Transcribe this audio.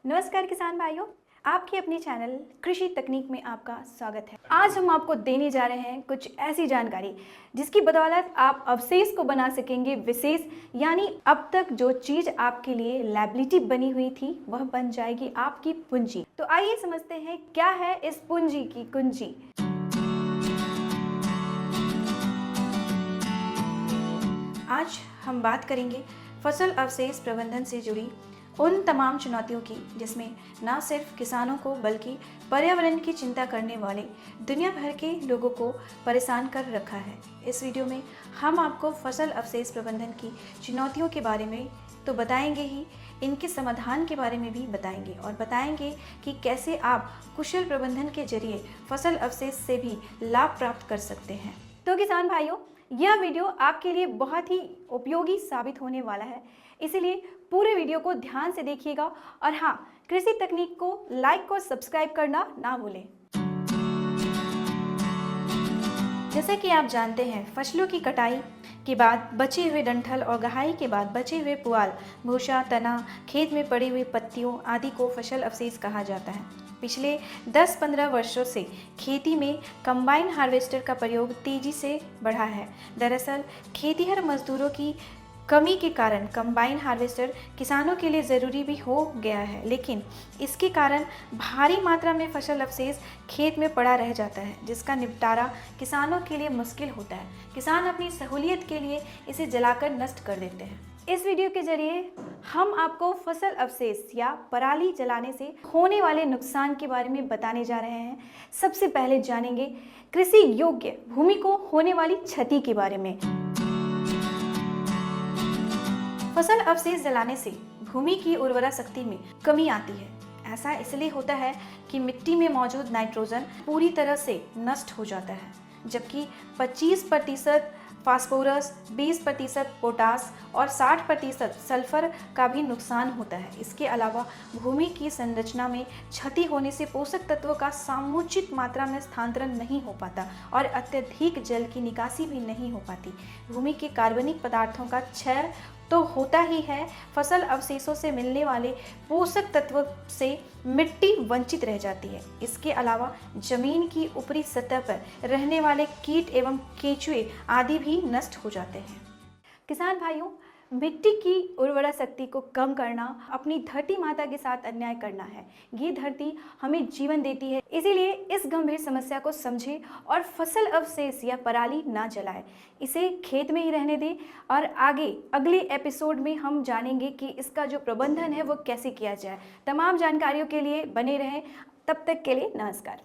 नमस्कार किसान भाइयों, आपके अपने चैनल कृषि तकनीक में आपका स्वागत है। आज हम आपको देने जा रहे हैं कुछ ऐसी जानकारी जिसकी बदौलत आप अवशेष को बना सकेंगे विशेष, यानी अब तक जो चीज आपके लिए लायबिलिटी बनी हुई थी वह बन जाएगी आपकी पूंजी। तो आइए समझते हैं क्या है इस पूंजी की कुंजी। आज हम बात करेंगे फसल अवशेष प्रबंधन से जुड़ी उन तमाम चुनौतियों की जिसमें न सिर्फ किसानों को बल्कि पर्यावरण की चिंता करने वाले दुनिया भर के लोगों को परेशान कर रखा है। इस वीडियो में हम आपको फसल अवशेष प्रबंधन की चुनौतियों के बारे में तो बताएंगे ही, इनके समाधान के बारे में भी बताएंगे और बताएंगे कि कैसे आप कुशल प्रबंधन के जरिए फसल अवशेष से भी लाभ प्राप्त कर सकते हैं। तो किसान भाइयों, यह वीडियो आपके लिए बहुत ही उपयोगी साबित होने वाला है, इसीलिए पूरे वीडियो को ध्यान से देखिएगा और हाँ, कृषि तकनीक को लाइक और सब्सक्राइब करना ना भूलें। जैसे कि आप जानते हैं, फसलों की कटाई के बाद बचे हुए डंठल और गहाई के बाद बचे हुए पुआल, भूसा, तना, खेत में पड़ी हुई पत्तियों आदि को फसल अवशेष कहा जाता है। पिछले 10-15 वर्षों से खेती में कंबाइन हार्वेस्टर का प्रयोग तेजी से बढ़ा है। दरअसल खेतिहर मजदूरों की कमी के कारण कंबाइन हार्वेस्टर किसानों के लिए ज़रूरी भी हो गया है, लेकिन इसके कारण भारी मात्रा में फसल अवशेष खेत में पड़ा रह जाता है, जिसका निपटारा किसानों के लिए मुश्किल होता है। किसान अपनी सहूलियत के लिए इसे जलाकर नष्ट कर देते हैं। इस वीडियो के जरिए हम आपको फसल अवशेष या पराली जलाने से होने वाले नुकसान के बारे में बताने जा रहे हैं। सबसे पहले जानेंगे कृषि योग्य भूमि को होने वाली क्षति के बारे में। फसल अवशेष जलाने से भूमि की उर्वरा शक्ति में कमी आती है। ऐसा इसलिए होता है कि मिट्टी में मौजूद नाइट्रोजन पूरी तरह से नष्ट हो जाता है, जबकि 25% फास्फोरस, 20% पोटास और 60% सल्फर का भी नुकसान होता है। इसके अलावा भूमि की संरचना में क्षति होने से पोषक तत्वों का समुचित मात्रा में स्थानांतरण नहीं हो पाता और अत्यधिक जल की निकासी भी नहीं हो पाती। भूमि के कार्बनिक पदार्थों का क्षय तो होता ही है, फसल अवशेषों से मिलने वाले पोषक तत्वों से मिट्टी वंचित रह जाती है। इसके अलावा जमीन की ऊपरी सतह पर रहने वाले कीट एवं केंचुए आदि भी नष्ट हो जाते हैं। किसान भाइयों, मिट्टी की उर्वरा शक्ति को कम करना अपनी धरती माता के साथ अन्याय करना है। ये धरती हमें जीवन देती है, इसीलिए इस गंभीर समस्या को समझें और फसल अवशेष या पराली ना जलाएं। इसे खेत में ही रहने दें और आगे अगले एपिसोड में हम जानेंगे कि इसका जो प्रबंधन है वो कैसे किया जाए। तमाम जानकारियों के लिए बने रहें। तब तक के लिए नमस्कार।